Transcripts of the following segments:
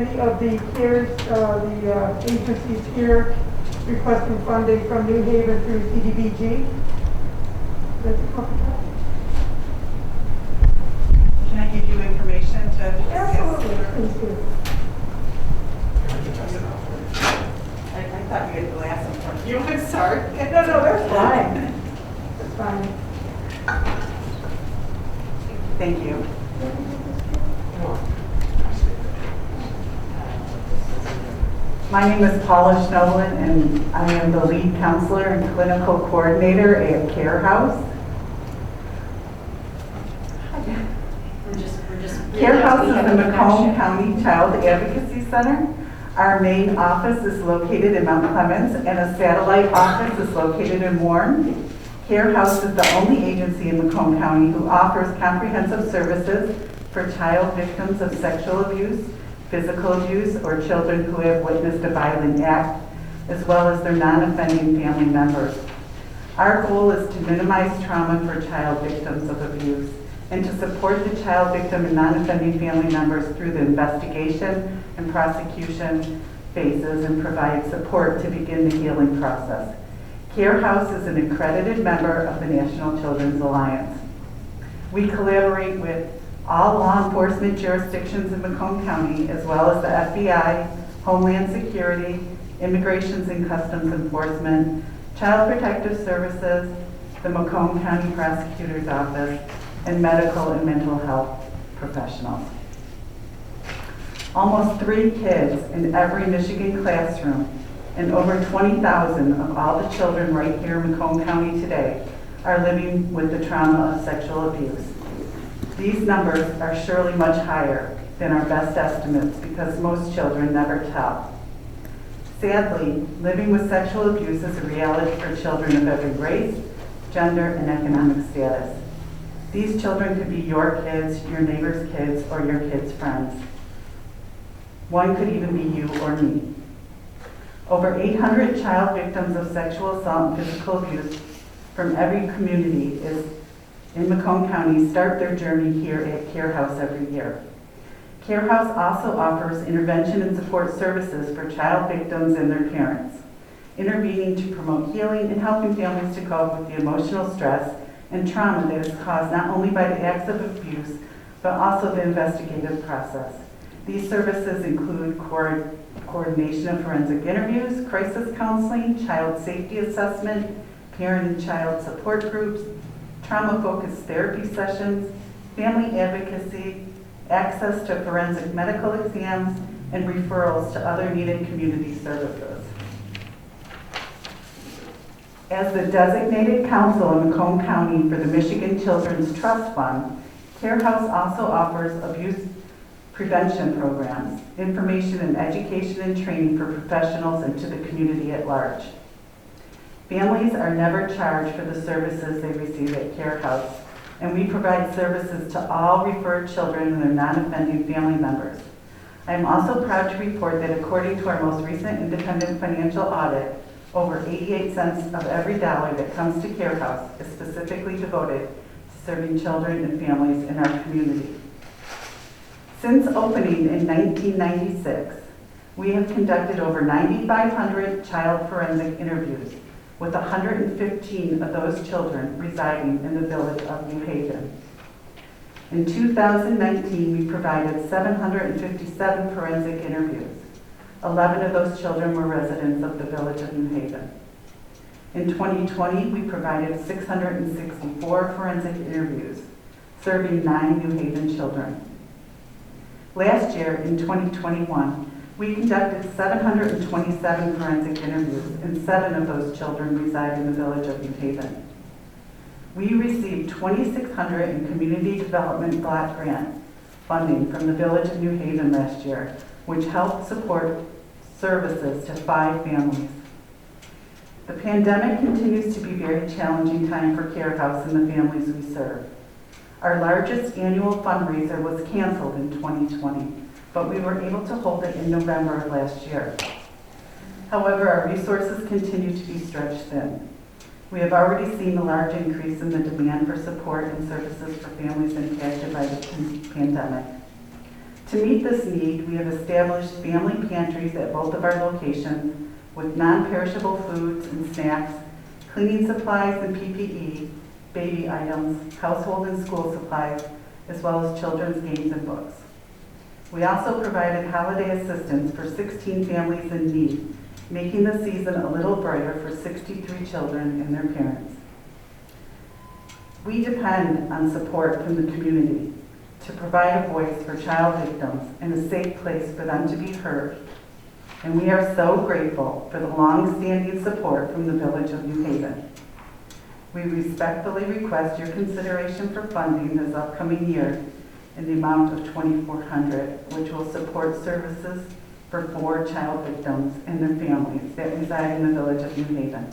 any of the agencies here requesting funding from New Haven through CDBG? Can I give you information to discuss? Absolutely. I thought you had the glass in front of you. I'm sorry. No, that's fine. That's fine. Thank you. My name is Paula Schnoblin, and I am the lead counselor and clinical coordinator at Care House. Care House is the Macomb County Child Advocacy Center. Our main office is located in Mount Clemens, and a satellite office is located in Warren. Care House is the only agency in Macomb County who offers comprehensive services for child victims of sexual abuse, physical abuse, or children who have witnessed a violent act, as well as their non-offending family members. Our goal is to minimize trauma for child victims of abuse and to support the child victim and non-offending family members through the investigation and prosecution phases and provide support to begin the healing process. Care House is an accredited member of the National Children's Alliance. We collaborate with all law enforcement jurisdictions in Macomb County, as well as the FBI, Homeland Security, Immigrations and Customs Enforcement, Child Protective Services, the Macomb County Prosecutor's Office, and medical and mental health professionals. Almost 3 kids in every Michigan classroom and over 20,000 of all the children right here in Macomb County today are living with the trauma of sexual abuse. These numbers are surely much higher than our best estimates because most children never tell. Sadly, living with sexual abuse is a reality for children of every race, gender, and economic status. These children could be your kids, your neighbor's kids, or your kids' friends. One could even be you or me. Over 800 child victims of sexual assault and physical abuse from every community in Macomb County start their journey here at Care House every year. Care House also offers intervention and support services for child victims and their parents, intervening to promote healing and helping families to cope with the emotional stress and trauma that is caused not only by the acts of abuse, but also the investigative process. These services include coordination of forensic interviews, crisis counseling, child safety assessment, parent and child support groups, trauma-focused therapy sessions, family advocacy, access to forensic medical exams, and referrals to other needed community services. As the designated counsel in Macomb County for the Michigan Children's Trust Fund, Care House also offers abuse prevention programs, information and education and training for professionals and to the community at large. Families are never charged for the services they receive at Care House, and we provide services to all referred children and their non-offending family members. I am also proud to report that according to our most recent independent financial audit, over 88 cents of every dollar that comes to Care House is specifically devoted to serving children and families in our community. Since opening in 1996, we have conducted over 9,500 child forensic interviews, with 115 of those children residing in the village of New Haven. In 2019, we provided 757 forensic interviews. 11 of those children were residents of the village of New Haven. In 2020, we provided 664 forensic interviews, serving 9 New Haven children. Last year, in 2021, we conducted 727 forensic interviews, and 7 of those children reside in the village of New Haven. We received $2,600 in community development block grant funding from the village of New Haven last year, which helped support services to 5 families. The pandemic continues to be a very challenging time for Care House and the families we serve. Our largest annual fundraiser was canceled in 2020, but we were able to hold it in November of last year. However, our resources continue to be stretched thin. We have already seen a large increase in the demand for support and services for families impacted by the pandemic. To meet this need, we have established family pantries at both of our locations with non-perishable foods and snacks, cleaning supplies and PPE, baby items, household and school supplies, as well as children's games and books. We also provided holiday assistance for 16 families in need, making the season a little brighter for 63 children and their parents. We depend on support from the community to provide a voice for child victims and a safe place for them to be heard. And we are so grateful for the long-standing support from the Village of New Haven. We respectfully request your consideration for funding this upcoming year in the amount of $2,400, which will support services for 4 child victims and their families that reside in the Village of New Haven.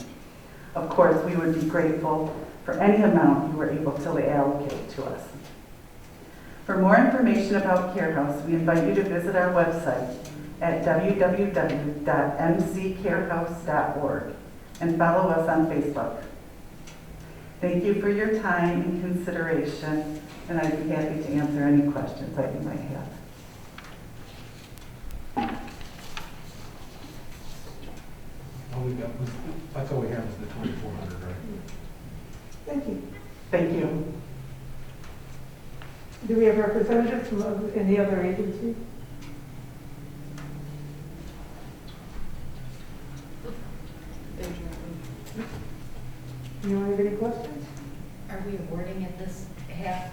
Of course, we would be grateful for any amount you were able to allocate to us. For more information about Care House, we invite you to visit our website at www.mccarehouse.org and follow us on Facebook. Thank you for your time and consideration, and I'd be happy to answer any questions that you might have. That's all we have is the 2,400, right? Thank you. Thank you. Do we have representatives from any other agency? Anyone have any questions? Are we awarding it this half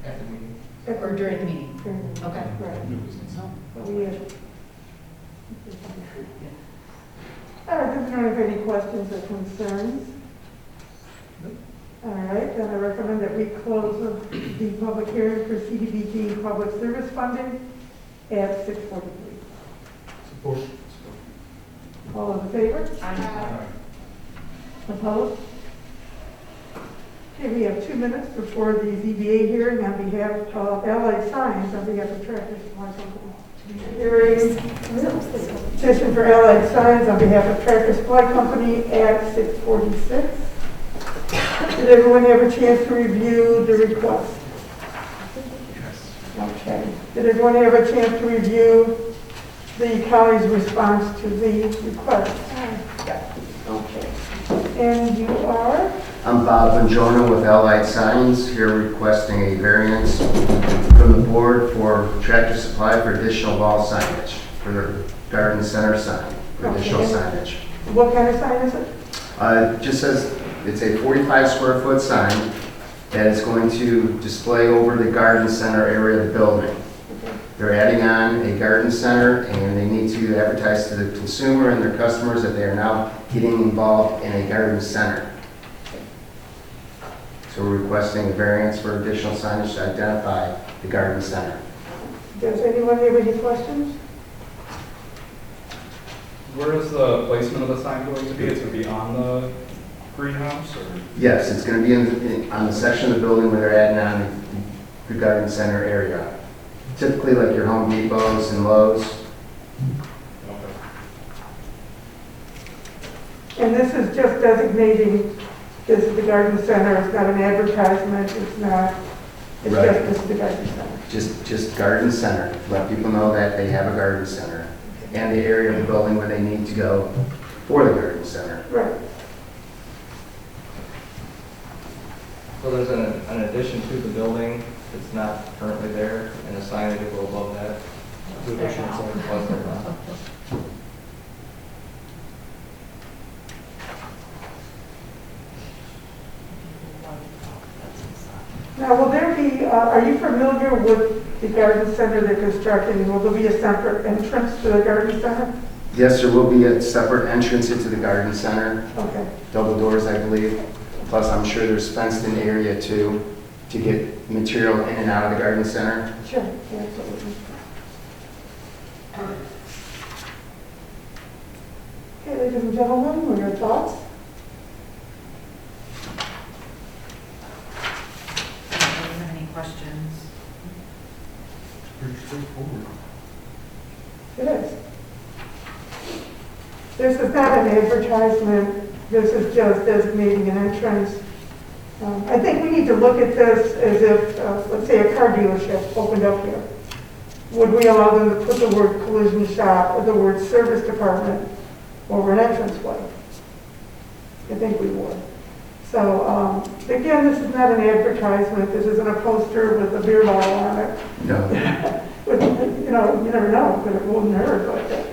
At the meeting. or during the meeting? Okay. Right. No. But we have. All right, does anyone have any questions or concerns? All right, then I recommend that we close the public hearing for CDBG public service funding at 6:43. Support. All in favor? Aye. Opposed? Okay, we have 2 minutes before the ZBA hearing on behalf of Allied Science, on behalf of Tractor Supply Company. Hearing petition for Allied Science on behalf of Tractor Supply Company at 6:46. Did everyone have a chance to review the request? Yes. Okay. Did everyone have a chance to review the county's response to the request? Yeah. Okay. And you are? I'm Bob Bongiorno with Allied Signs, here requesting a variance from the board for Tractor Supply for additional wall signage for their garden center sign, for additional Okay. signage. What kind of sign is it? It just says it's a 45 square foot sign that is going to display over the garden center area of the building. Okay. They're adding on a garden center and they need to advertise to the consumer and their customers that they are now getting involved in a garden center. So we're requesting a variance for additional signage to identify the garden center. Does anyone have any questions? Where is the placement of the sign going to be? It's going to be on the greenhouse or? Yes, it's going to be on the section of the building where they're adding on the garden center area. Typically like your Home Depots and Lowe's. Okay. And this is just designating this is the garden center. It's not an advertisement. It's not, it's Right. just this is the garden center. Just garden center. Let people know that they have a garden center and the area of the building where they need to go for the garden center. Right. So there's an addition to the building that's not currently there, and a sign to go above that. The additional sign. Was there not? Now, will there be, are you familiar with the garden center they're constructing? Will there be a separate entrance to the garden center? Yes, there will be a separate entrance into the garden center, Okay. double doors, I believe. Plus, I'm sure there's fenced-in area too, to get material in and out of the garden center. Sure, absolutely. Okay, ladies and gentlemen, what are your thoughts? Any questions? Pretty straightforward. It is. This is not an advertisement. This is just designating an entrance. I think we need to look at this as if, let's say, a car dealership opened up here. would we allow them to put the word collision shop or the word service department over an entranceway? I think we would. So, again, this is not an advertisement. This isn't a poster with a beer bottle on it. No. You know, you never know, but it wouldn't hurt like that.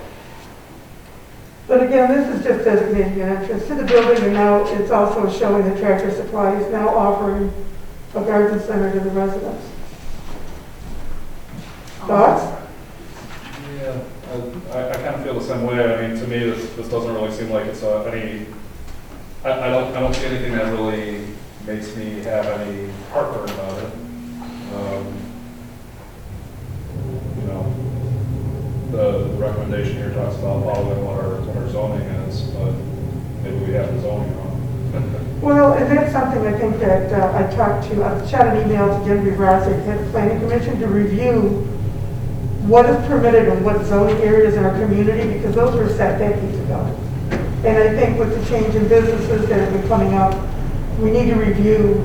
But again, this is just designating an entrance to the building, and now it's also showing that Tractor Supply is now offering a garden center to the residents. Thoughts? Yeah, I kind of feel the same way. I mean, to me, this doesn't really seem like it's any, I don't see anything that really makes me have any heartburn about it. You know, the recommendation here talks about following what our zoning is, but maybe we have the zoning wrong. Well, and that's something I think that I shot an email to Jim Rossi, head of planning commission, to review what is permitted and what zoning areas in our community, because those were set decades ago. And I think with the change in businesses that have been coming up, we need to review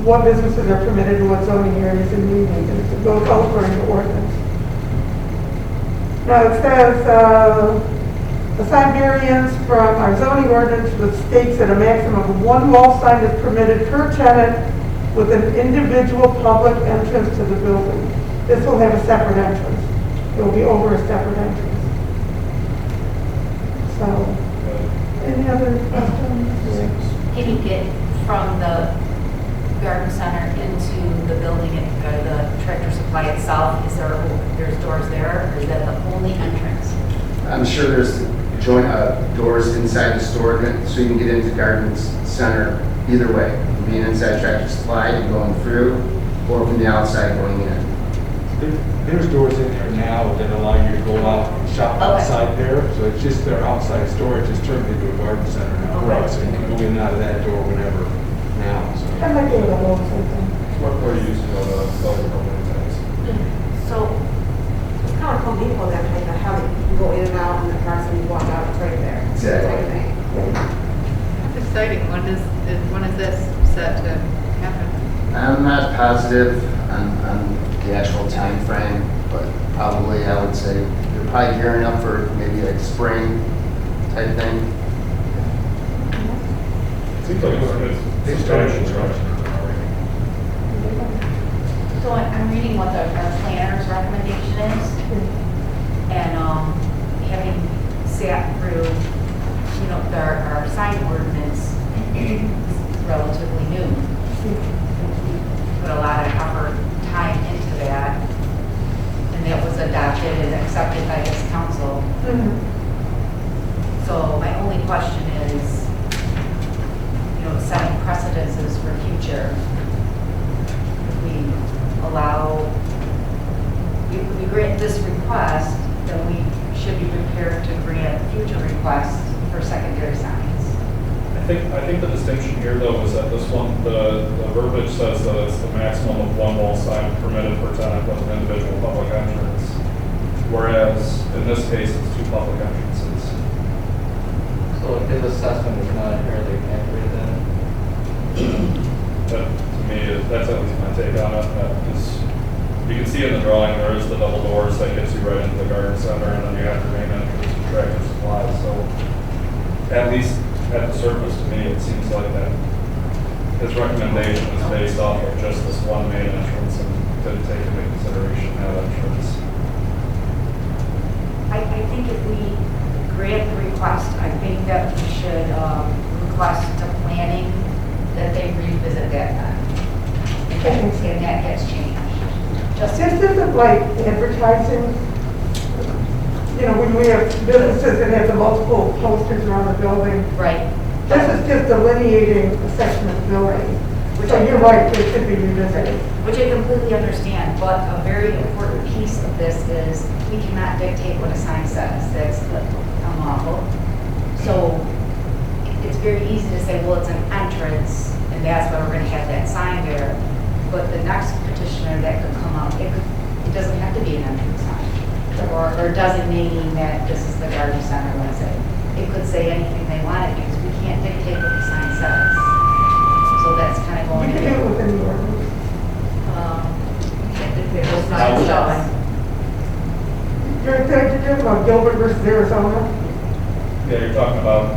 what businesses are permitted and what zoning areas are needed, and it goes over in the ordinance. Now it says, assign variance from our zoning ordinance which states that a maximum of one wall sign is permitted per tenant with an individual public entrance to the building. This will have a separate entrance. It will be over a separate entrance. So, any other questions? Can you get from the garden center into the building at the Tractor Supply itself? There's doors there, or is that the only entrance? I'm sure there's joint doors inside the store, so you can get into Garden Center either way. Being inside Tractor Supply and going through, or from the outside going in. There's doors in there now that allow you to go out and shop outside there, so it's just their outside store, it just turned into a garden center now. Okay. So you can go in and out of that door whenever now, so. I might be able to hold something. Where you used to go to those company things. So it's kind of Home Depot that kind of how you go in and out and the cars and you walk out, it's right there. Exactly. Type of thing. That's exciting. When is this set to happen? I'm not positive on the actual time frame, but probably I would say they're probably gearing up for maybe like spring type thing. Seems like it's substantial, right? So I'm reading what our planner's recommendation is, and having sat through, you know, our sign ordinance is relatively new. We put a lot of effort, time into that, and that was adopted and accepted by this council. So my only question is, you know, setting precedences for future. If we allow, if we grant this request, then we should be prepared to grant future requests for secondary signs. I think the distinction here, though, is that this one, the verbiage says that it's the maximum of one wall sign permitted per tenant with an individual public entrance, whereas in this case, it's two public entrances. So his assessment is not entirely accurate then? That, to me, that's at least my take on it. Is, you can see in the drawing, there is the double doors that gets you right into the garden center, and then you have the main entrance to Tractor Supply. So at least at the surface, to me, it seems like that his recommendation is based off of just this one main entrance and didn't take into consideration that entrance. I think if we grant the request, I think that we should request to planning that they revisit that then. And that gets changed. This isn't like advertising. You know, when we have businesses that have the multiple posters around the building, Right. this is just delineating a section of the building. So you're right, it should be revisited. Which I completely understand, but a very important piece of this is we cannot dictate what a sign says. That's unlawful. So it's very easy to say, well, it's an entrance, and that's why we're going to have that sign there. But the next petitioner that could come up, it doesn't have to be an entrance sign. Or designating that this is the garden center, let's say. It could say anything they wanted because we can't dictate what the sign says. So that's kind of going You can do it in. within the ordinance. If it was not done. You're talking about Gilbert versus Arizona? Yeah, you're talking about,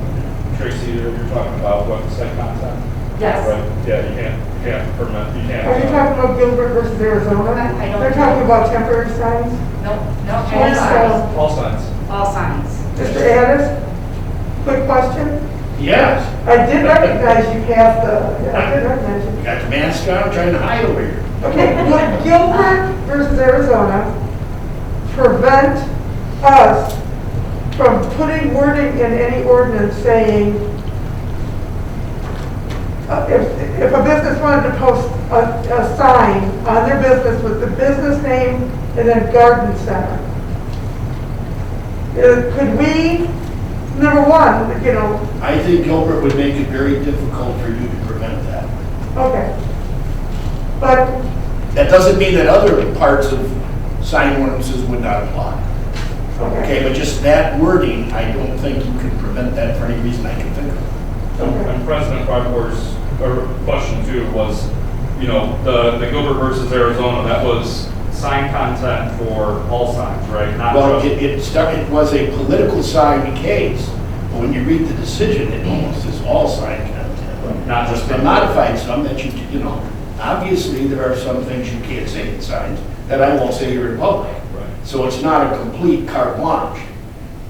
Tracy, you're talking about what, site content? Yes. Right, yeah, you can't permit, you can't. Are you talking about Gilbert versus Arizona? I don't They're talking about temporary signs? No, all Yes, signs, All signs. all signs. Mr. Addis, quick question. Yes, I did recognize you passed I did recognize you. got the mask on, trying to hide over here. Okay, would Gilbert versus Arizona prevent us from putting wording in any ordinance saying, if a business wanted to post a sign on their business with the business name and then garden center, could we, number one, I think Gilbert would make it very difficult for you to prevent that. okay. But, That doesn't mean that other parts of sign ordinances would not apply. okay, Okay, but just that wording, I don't think you could prevent that for any reason I can think of. And President Fryborg's question too was, the Gilbert versus Arizona, that was sign content for all signs, right? Not Well, just- it was a political sign case, but when you read the decision, it almost is all sign content. Not just- They modified some that obviously there are some things you can't say in signs that I won't say here in public. Right. So it's not a complete carte blanche.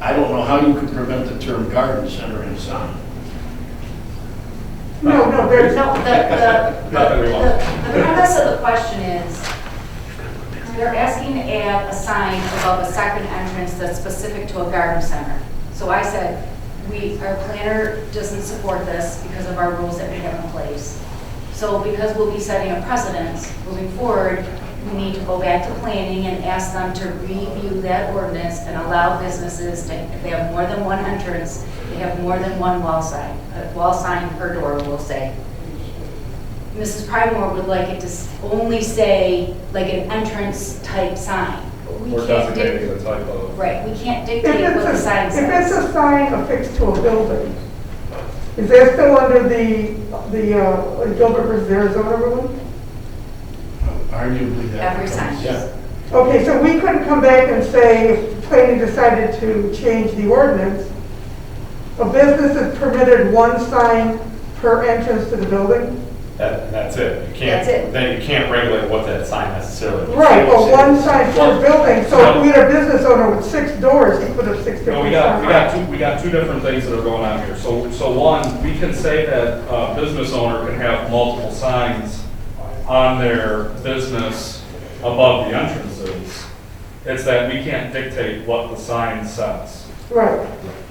I don't know how you could prevent the term garden center in a sign. no, there's, No, Not that we want. the premise of the question is, they're asking to add a sign above a second entrance that's specific to a garden center. So I said, our planner doesn't support this because of our rules that we have in place. So because we'll be setting a precedent moving forward, we need to go back to planning and ask them to review that ordinance and allow businesses to, if they have more than one entrance, they have more than one wall sign per door, we'll say. Mrs. Pridemore would like it to only say like an entrance type sign. We Or can't designating the type of. Right, we can't if dictate what the it's sign a says. sign affixed to a building, is that still under the Gilbert versus Arizona ruling? Arguably that. Every sign. Yeah. Okay, so we couldn't come back and say, if planning decided to change the ordinance, a business is permitted one sign per entrance to the building? That's it. You can't, That's it. then you can't regulate what that sign necessarily. Right, but one sign per building, so if we had a business owner with 6 doors, he put up 6 No, different signs. we got two different things that are going on here. So one, we can say that a business owner can have multiple signs on their business above the entrances. It's that we can't dictate what the sign says. Right,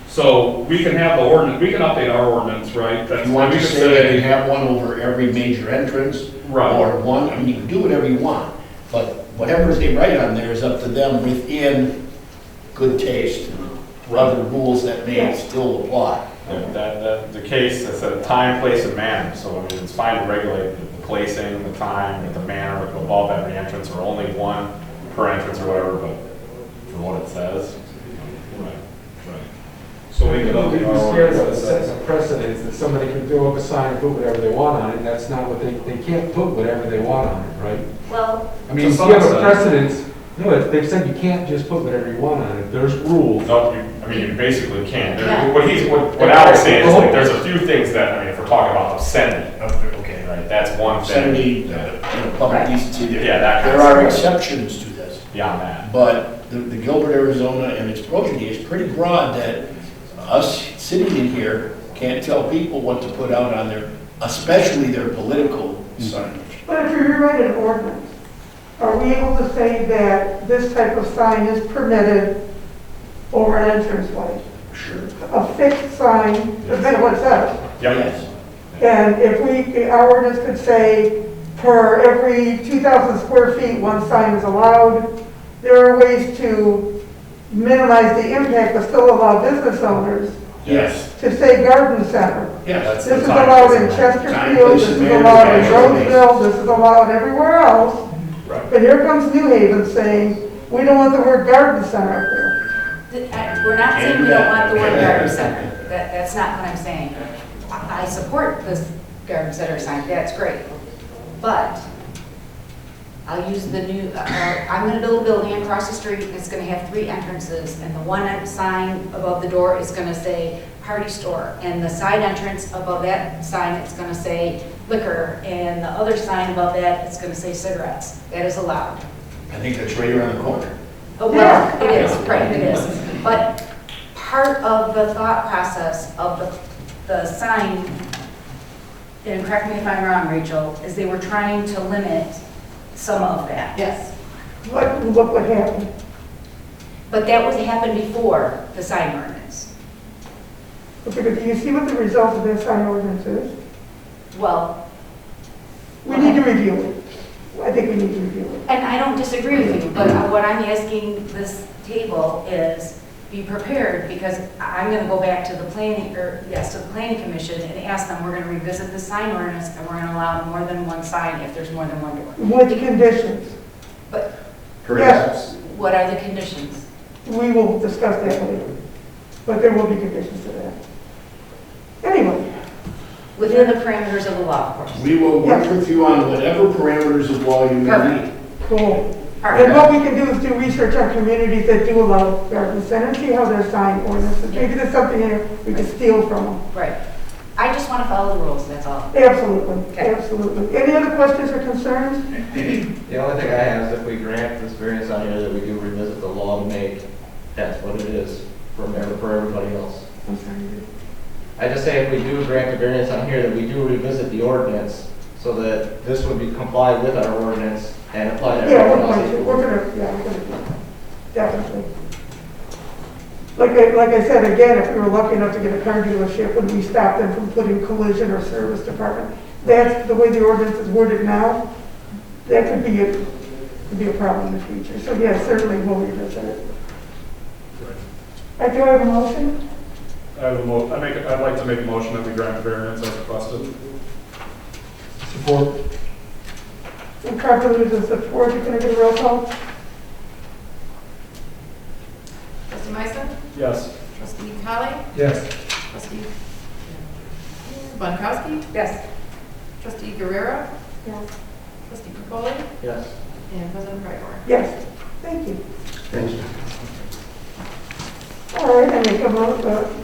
So we can have the ordinance, we can update our ordinance, right? If you want to We can say that you have one over every major entrance, Right. or one, I mean, you can do whatever you want, but whatever they write on there is up to them within good taste, and other rules that may still apply. The case, it's a time, place, and manner, so I mean, it's fine to regulate the placing, the time, the manner above every entrance, or only one per entrance or whatever, but for what it says. Right. So we can We'd be update our scared of ordinance. setting a precedent that somebody can throw up a sign and put whatever they want on it, and that's not what they can't put whatever they want on it, right? Well, I mean, To you some have a extent. precedence, they've said you can't just put whatever you want on it, there's rules. No, you basically can. Yeah. What Alex saying is, like, there's a few things that, I mean, if we're talking about obscenity, Okay. right, that's one thing. Certainly, public decency, Yeah, that kind there of are stuff. exceptions to this. Beyond that. But the Gilbert, Arizona and its progeny is pretty broad that us sitting in here can't tell people what to put out on their, especially their political signage. but if you rewrite an ordinance, are we able to say that this type of sign is permitted over an entranceway? Sure. A fixed sign, depending on what it says. Yes. And if our ordinance could say, for every 2,000 square feet, one sign is allowed, there are ways to minimize the impact, but still allow business owners Yes. to say garden center. Yes. This is allowed in Chesterfield, this is allowed in Roseville, this is allowed everywhere else. Right. But here comes New Haven saying, we don't want the word garden center up there. we're not saying we don't want the word garden center. That's not what I'm saying. I support this garden center sign, that's great. But I'll use the new, I'm gonna build a building across the street, and it's gonna have 3 entrances, and the one sign above the door is gonna say party store, and the side entrance above that sign, it's gonna say liquor, and the other sign above that, it's gonna say cigarettes. That is allowed. I think that's right around the corner. Oh, well, it is, right, it is. But part of the thought process of the sign, and correct me if I'm wrong, Rachel, is they were trying to limit some of that. Yes. What would happen? But that was happened before the sign ordinance. Okay, but do you see what the result of that sign ordinance is? Well, We need to review it. I think we need to review it. and I don't disagree with you, but what I'm asking this table is be prepared, because I'm gonna go back to the planning, to the planning commission and ask them, we're gonna revisit the sign ordinance, and we're gonna allow more than one sign if there's more than one door. With conditions. But Perhaps, what are the conditions? We will discuss that later. But there will be conditions to that. Anyway, Within the parameters of the law, of course. We will work Yes. with you on whatever parameters of law you may Perfect. need. cool. All And right. what we can do is do research on communities that do allow garden center, see how their sign ordinances, maybe there's something in here we could steal from them. Right. I just want to follow the rules, that's all. Absolutely, Okay. absolutely. Any other questions or concerns? The only thing I have is if we grant this variance on here, that we do revisit the law to make that's what it is for everybody else. I'm sorry. I just say if we do grant the variance on here, that we do revisit the ordinance so that this would be complied with our ordinance and apply to Yeah, everyone we're else. going to, we're gonna do that. Definitely. Like I said, again, if we were lucky enough to get a car dealership, would we stop them from putting collision or service department? That's the way the ordinance is worded now. That could be a problem in the future. So yeah, certainly we'll revisit it. Do I have a motion? I'd like to make a motion that we grant the variance as requested. Support. And properly moved and support, you gonna get a roll call? Trustee Meister? Yes. Trustee Holly? Yes. Trustee Bunkowski? Yes. Trustee Guerrero? Yes. Trustee Capoli? Yes. And President Prymore. Yes, thank you. thank you. All right, I make a motion.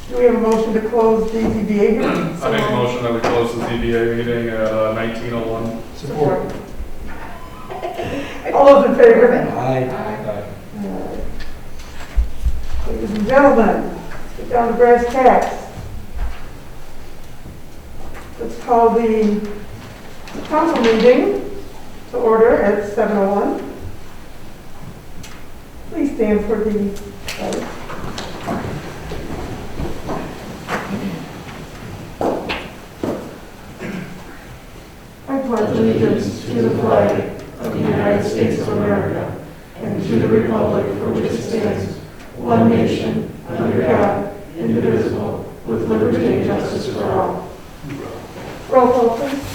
Do we have a motion to close the ZBA hearing? I make a motion that we close the ZBA meeting at 19:01. Support. All those in favor? Aye. Ladies and gentlemen, let's get down to brass tacks. Let's call the council meeting to order at 7:01. Please stand for the pledge. I pledge allegiance to the flag of the United States of America and to the republic for which it stands, one nation, under God, indivisible, with liberty and justice for all. Roll call, please.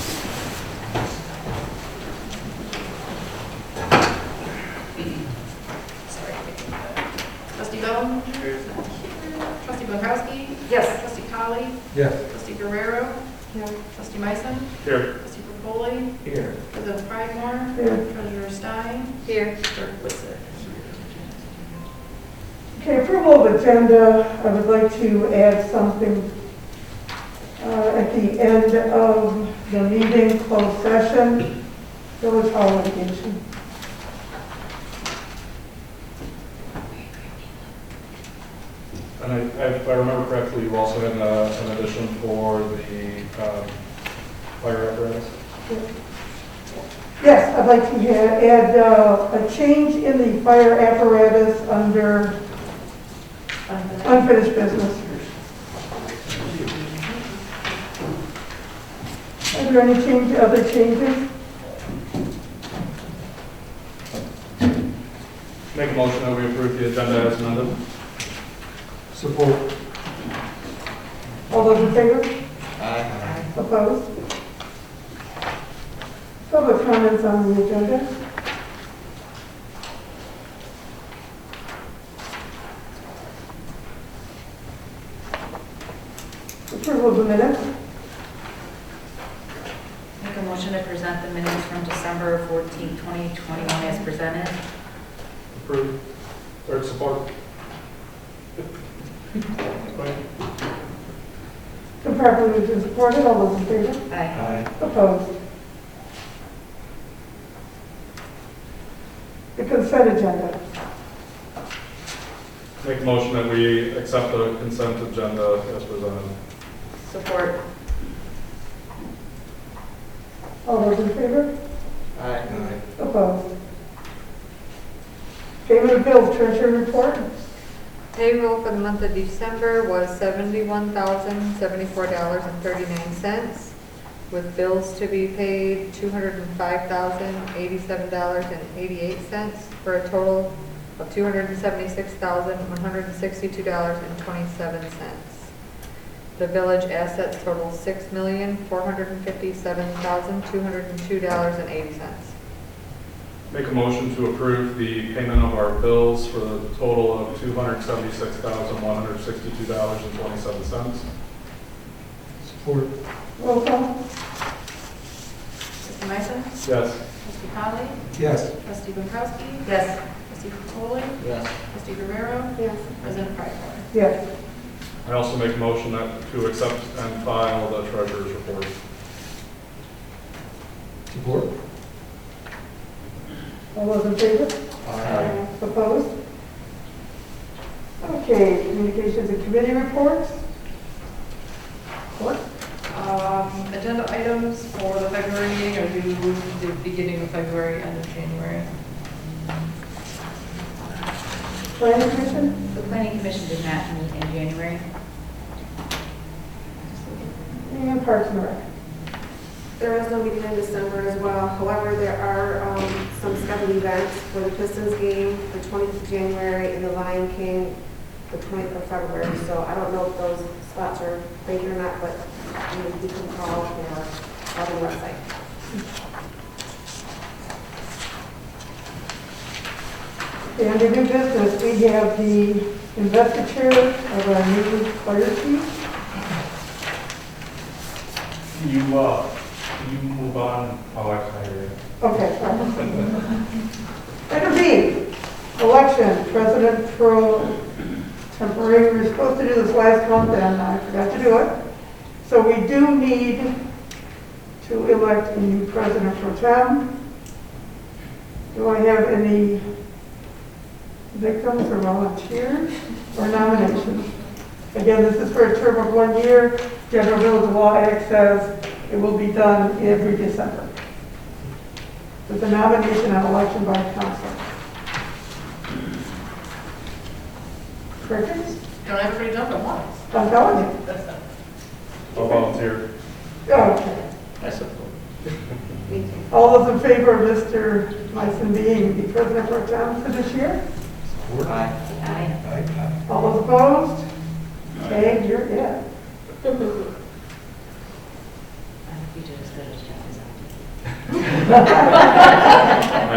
Trustee Bell? Trustee Bunkowski? Yes. Trustee Holly? Yes. Trustee Guerrero? Trustee Meissen? Here. Trustee Capoli? Here. President Prymore? Here. Treasurer Stein? Here. Clerk Whitson? Okay, approval of agenda. I would like to add something at the end of the meeting, closed session, village hall litigation. And if I remember correctly, you also had an addition for the fire apparatus. Yes, I'd like to add a change in the fire apparatus under unfinished business. Are there any other changes? Make a motion that we approve the agenda as amended. Support. All those in favor? Aye. Opposed? Public comments on the agenda? Approval of the minutes? Make a motion to present the minutes from December 14, 2021 as presented. Approved. Or support. Been properly moved and supported, all those in favor? Aye. Opposed? The consent agenda. Make a motion that we accept the consent agenda as presented. Support. All those in favor? Aye. Opposed? Payment of bills, treasury report. Payroll for the month of December was $71,074.39, with bills to be paid $205,087.88, for a total of $276,162.27. The village assets total $6,457,202.80. Make a motion to approve the payment of our bills for the total of $276,162.27. Support. Roll call. Trustee Meissen? Yes. Trustee Conley? Yes. Trustee Pankowski? Yes. Trustee Foley? Yes. Trustee Guerrero? Yes. President Pryforth? Yes. I also make a motion to accept and file the treasurer's report. Support. All those in favor? Aye. Opposed? Okay, communications and committee reports. What? Agenda items for the February meeting are due the beginning of February, end of January. Planning commission? The planning commission did not meet in January. And Parks and Rec. There is no meeting in December as well. However, there are some scheduled events for the Pistons game, the 20th of January, and the Lion King, the 20th of February. So I don't know if those spots are vacant or not, but you can call or on the website. Okay, under new business, we have the investiture of our new fire chief. You move on. I'll actually hear you. Okay, fine. Item B, election, president pro temporary. We were supposed to do this last month and I forgot to do it. So we do need to elect a new president pro tem. Do I have any victims or volunteers or nominations? Again, this is for a term of 1 year. General Village Law Act says it will be done every December. With a nomination and election by council. Crickets? Don't everybody jump at once. I'm telling you. I'll volunteer. Okay. I support. All those in favor of Mr. Meissen being the president pro tem for this year? Support. Aye. Aye. Aye. All those opposed? Okay, you're it. I hope you did as good as Jeff is I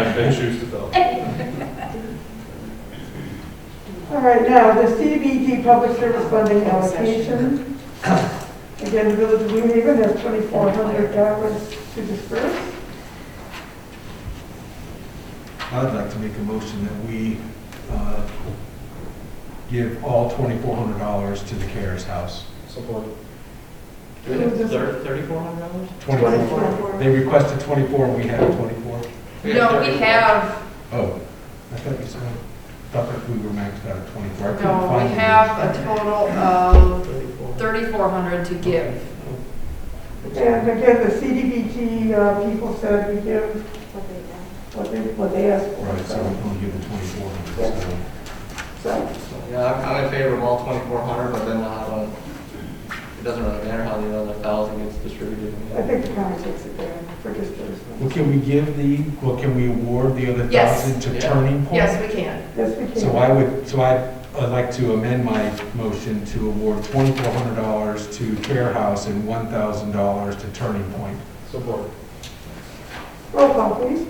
have big shoes to fill. All right, now, the CDBG public service funding allocation. Again, the Village of New Haven has $2,400 to disperse. I'd like to make a motion that we give all $2,400 to the CARES House. Support. $3,400? 24. They requested 24 and we have 24. No, we have, Oh, I thought you said, I thought that we were maxed out at 24. I couldn't no, we find it. have a total of 3,400 to give. And again, the CDBG people said we give what they asked for. Right, so we're going to give them 2,400. So, Yeah, I'm in favor of all 2,400, but then it doesn't really matter how the other 1,000 gets distributed. I think the county takes it there for disbursement. Well, can we can we award the other Yes. 1,000 to Yeah. Turning Point? Yes, we can. Yes, we can. So I'd like to amend my motion to award $2,400 to Care House and $1,000 to Turning Point. Support. Roll call, please.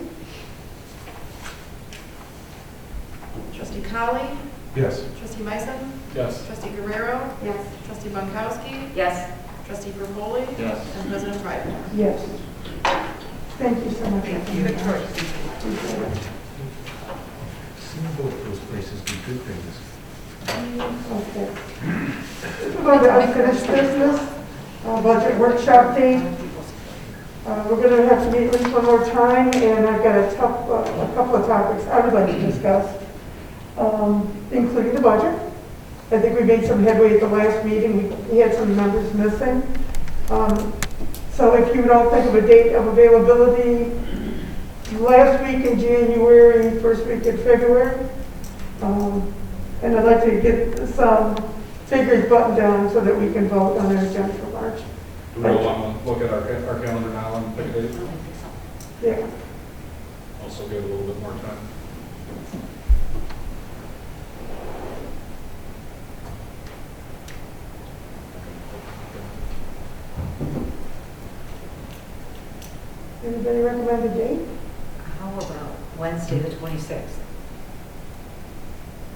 Trustee Colley? Yes. Trustee Meissen? Yes. Trustee Guerrero? Yes. Trustee Pankowski? Yes. Trustee Foley? Yes. And President Pryforth? Yes. Thank you so much. Thank you. Good choice. Appreciate it. Seeing both those places do good things. Okay. This is on the unfinished business, budget workshop date. We're going to have to meet at least one more time, and I've got a couple of topics I would like to discuss, including the budget. I think we made some headway at the last meeting. We had some members missing. So if you would all think of a date of availability, last week in January, first week in February. And I'd like to get some figures buttoned down so that we can vote on our agenda for March. Do we want to look at our calendar now and pick a date? Yeah. Also give it a little bit more time. Anybody recommend a date? How about Wednesday, the 26th? Is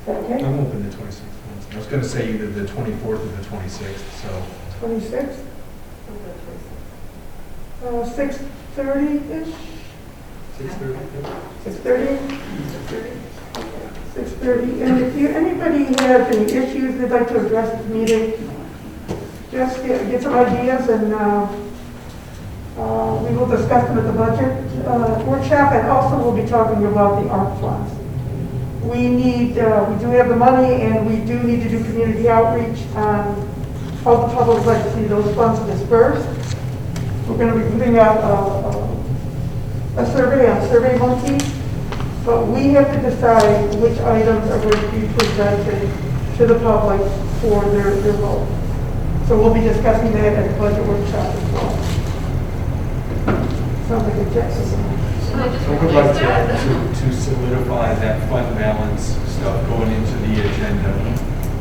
that okay? I'm open the 26th. I was going to say either the 24th or the 26th, so. 26th? 6:30-ish? 6:30? 6:30? 6:30. And if anybody has any issues they'd like to address at the meeting, just get some ideas, and we will discuss them at the budget workshop, and also we'll be talking about the ARP funds. We do have the money, and we do need to do community outreach on how the public would like to see those funds dispersed. We're going to be putting out a survey on SurveyMonkey, but we have to decide which items are going to be presented to the public for their vote. So we'll be discussing that at the budget workshop as well. Sounds like a Jackson. I would like to solidify that fund balance stuff going into the agenda,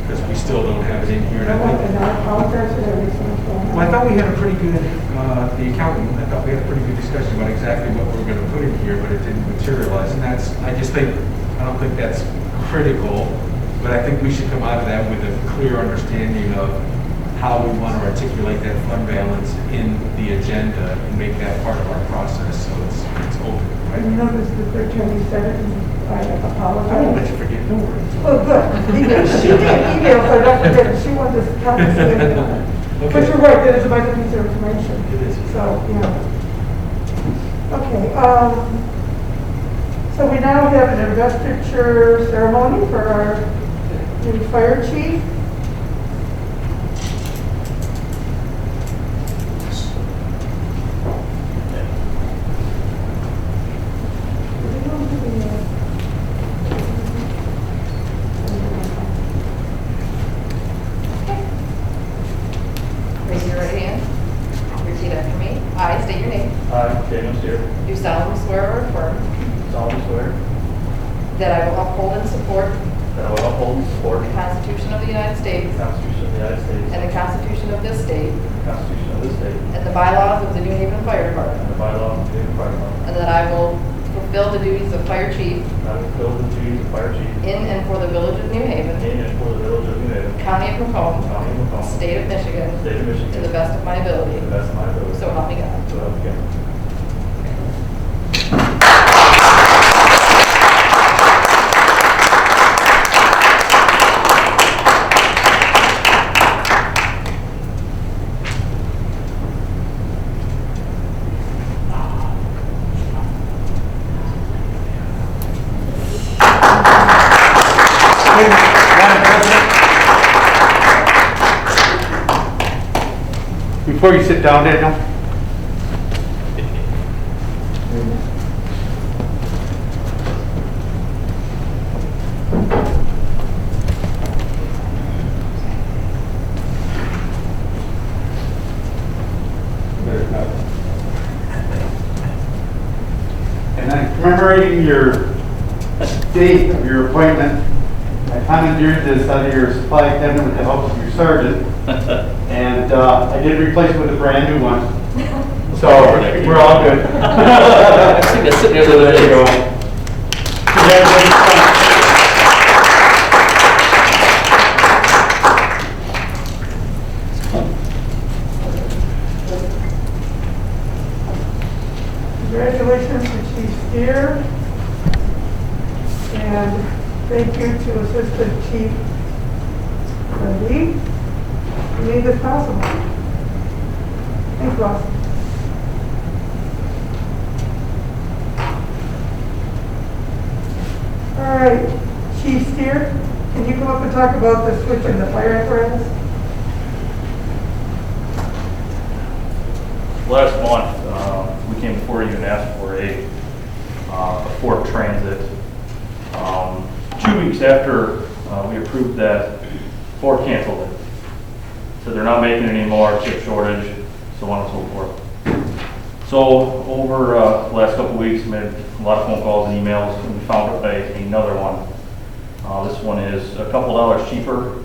because we still don't have it in here. And I apologize for everything. well, I thought we had a pretty good, the accountant, I thought we had a pretty good discussion about exactly what we were going to put in here, but it didn't materialize. And I don't think that's critical, but I think we should come out of that with a clear understanding of how we want to articulate that fund balance in the agenda and make that part of our process, so it's open. I noticed the third time you said it, and I I won't apologize. let you forget, no worries. Oh, good. Because she did email, so I don't forget it. She wanted to come and say it. But you're right, that is a vital piece of information. It is. So, yeah. Okay, so we now have an investiture ceremony for our new fire chief. Raise your right hand. Repeat after me. I state your name. I, Daniel Steer, Do solemnly swear or affirm solemnly swear that I will uphold and support that I will uphold and support the Constitution of the United States the Constitution of the United States and the Constitution of this state the Constitution of this state and the bylaws of the New Haven Fire Department, and the bylaws of the New Fire Department. and that I will fulfill the duties of fire chief And I will fulfill the duties of fire chief in and for the village of New Haven, in and for the village of New Haven, County of Macomb, County of Macomb, State of Michigan, State of Michigan, to the best of my ability. to the best of my ability. So help me God. So help me God. Before you sit down, Daniel. And I'm commemorating your date of your appointment. I commandeered this out of your supply cabinet with the help of your sergeant. And I did replace it with a brand new one. So we're all good. So there you go. Congratulations. Congratulations. Lee? You made this possible. Thanks, boss. All right, Chief Steer, can you come up and talk about the switch in the fire apparatus? Last month, we came before you and asked for a Ford Transit. 2 weeks after we approved that, Ford canceled it. So they're not making it anymore, chip shortage, so on and so forth. So over the last couple of weeks, we made a lot of phone calls and emails, and we found another one. This one is a couple dollars cheaper.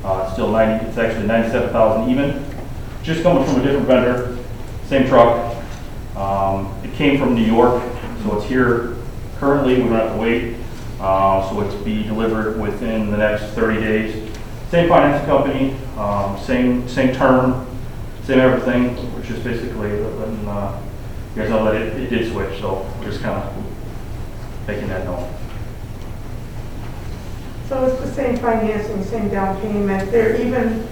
It's still it's actually $97,000 even. Just coming from a different vendor, same truck. It came from New York, so it's here currently. We don't have to wait. So it's be delivered within the next 30 days. Same financing company, same term, same everything, which is basically letting you guys know that it did switch. So we're just kind of making that known. So it's the same financing, same down payment. They're even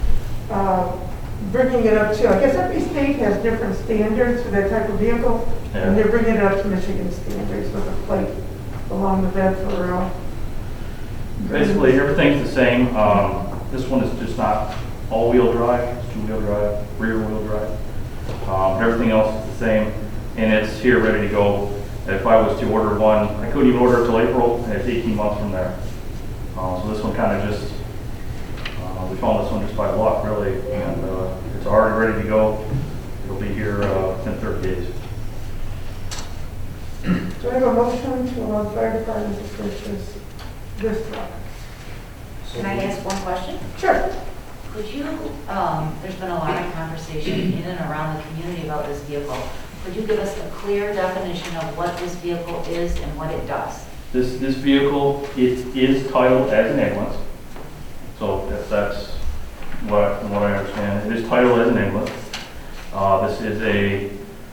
bringing it up to, I guess every state has different standards for that type of vehicle. Yeah. And they're bringing it up to Michigan standards with a plate along the bed for Basically, everything's the same. This one is just not all-wheel drive, it's two-wheel drive, rear-wheel drive. Everything else is the same, and it's here ready to go. If I was to order one, I couldn't even order it till April, and it's 18 months from there. So this one kind of just, we found this one just by luck, really, and it's already ready to go. It'll be here within 30 days. Do I have a motion to allow the fire department to purchase this truck? Can I ask one question? Sure. Could you, there's been a lot of conversation in and around the community about this vehicle. Could you give us a clear definition of what this vehicle is and what it does? This vehicle, it is titled as an ambulance. So that's from what I understand. It is titled as an ambulance. This is a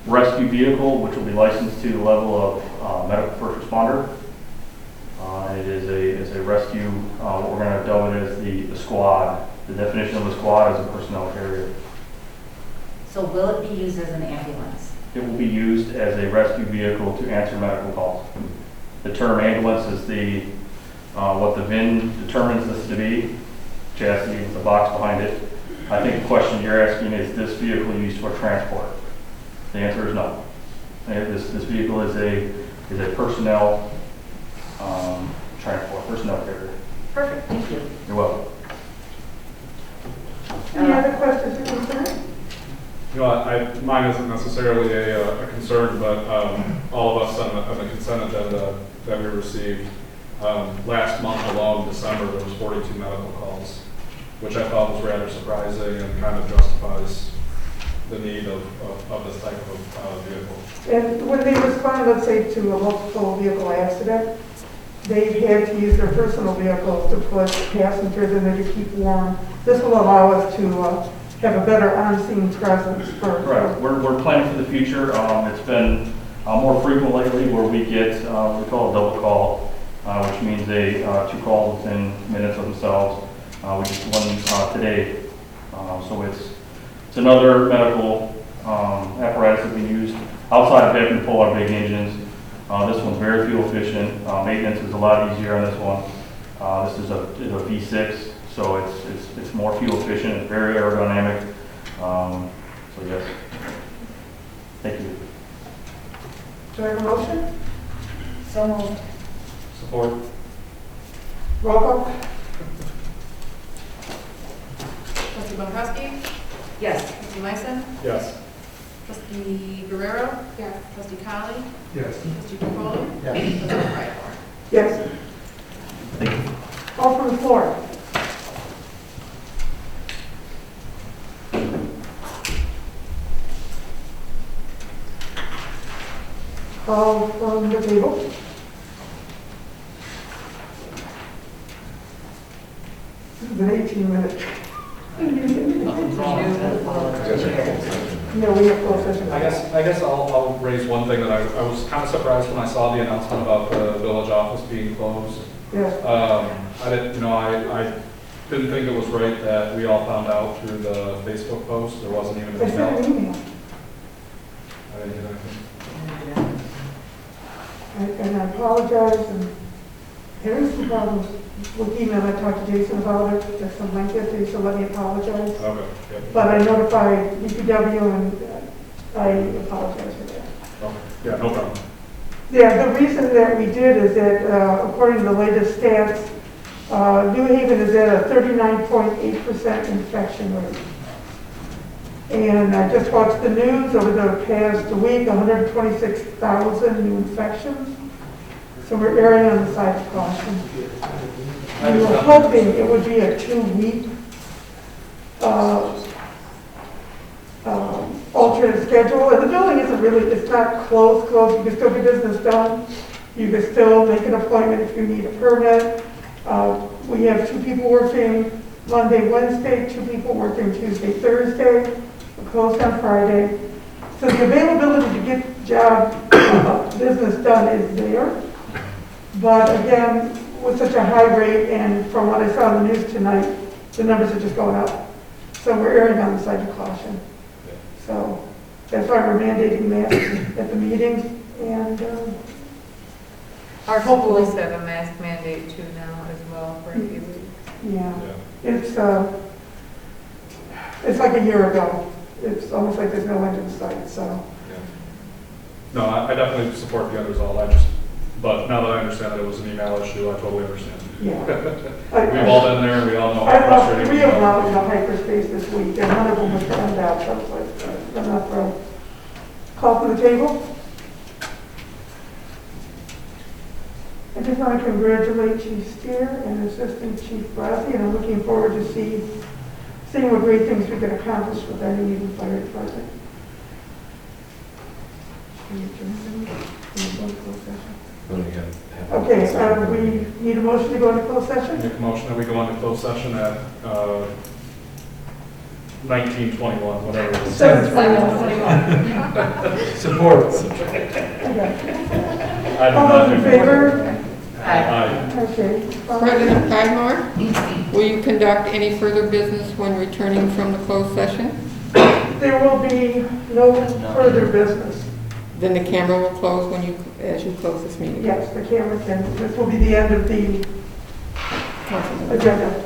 rescue vehicle, which will be licensed to the level of medical first responder. It is a rescue. What we're going to dub it as the squad. The definition of the squad is a personnel carrier. So will it be used as an ambulance? It will be used as a rescue vehicle to answer medical calls. The term ambulance is what the VIN determines this to be. Chassis with the box behind it. I think the question you're asking is this vehicle used for transport? The answer is no. This vehicle is a personnel transport, personnel carrier. Perfect, thank you. You're welcome. Any other questions or concerns? You know, mine isn't necessarily a concern, but all of us on the consent agenda that we received, last month alone, December, there was 42 medical calls, which I thought was rather surprising and kind of justifies the need of this type of vehicle. And when they respond, let's say, to a multiple vehicle accident, they've had to use their personal vehicles to put passengers in there to keep warm. This will allow us to have a better on-scene presence for. Right. We're planning for the future. It's been more frequent lately where we get what we call a double call, which means two calls within minutes of themselves. We just one today, so it's another medical apparatus that we use outside of having to pull our big engines. This one's very fuel efficient. Maintenance is a lot easier on this one. This is a V6, so it's more fuel efficient. It's very aerodynamic. So yes, thank you. Do I have a motion? So moved. Support. Roll call? Trustee Bonkowski? Yes. Trustee Myson? Yes. Trustee Guerrero? Yes. Trustee Colley? Yes. Trustee Capolo? Yes. Trustee Wright? Yes. Thank you. Call from the floor. Call from the table. This is an 18-minute. No, we have closed session. I guess I'll raise one thing that I was kind of surprised when I saw the announcement about the village office being closed. Yeah. I didn't, you know, I didn't think it was right that we all found out through the Facebook post. There wasn't even I an sent an email. email, I didn't get anything. and I apologize, and there is some problems with email. I talked to Jason about it, there's some like that, so let me apologize. Okay, yep. But I notified DPW, and I apologize for that. Okay, yeah, no problem. Yeah, the reason that we did is that, according to the latest stats, New Haven is at a 39.8% infection rate. And I just watched the news over the past week, 126,000 new infections. So we're erring on the side of caution. We were hoping it would be a 2-week alternate schedule. And the building isn't really, it's not closed. You can still get business done. You can still make an appointment if you need a permit. We have 2 people working Monday, Wednesday, 2 people working Tuesday, Thursday. We're closed on Friday. So the availability to get business done is there. But again, with such a high rate, and from what I saw in the news tonight, the numbers are just going up. So we're erring on the side of caution. So that's why we're mandating masks at the meetings, and Our schools have a mask mandate too now as well for a few weeks. yeah, it's like a year ago. It's almost like there's no end in sight, so. Yeah. No, I definitely support the end result. But now that I understand that it was an email issue, I totally understand. Yeah. We've all been there, and we all know how I lost frustrating 3 it of is. them out in the hyperspace this week, and one of them was found out, so I was like, I'm not throwing. Call for the table. I just want to congratulate Chief Steer and Assistant Chief Brasi, and I'm looking forward to seeing what great things we can accomplish with our New Haven Fire Department. Okay, we need a motion to go into closed session? Make a motion that we go into closed session at 19:21, whatever it is. 7:21. Support. I do All not those in do- favor? Aye. Okay. President Tadmore, will you conduct any further business when returning from the closed session? There will be no further business. Then the camera will close as you close this meeting? Yes, the camera can, this will be the end of the agenda.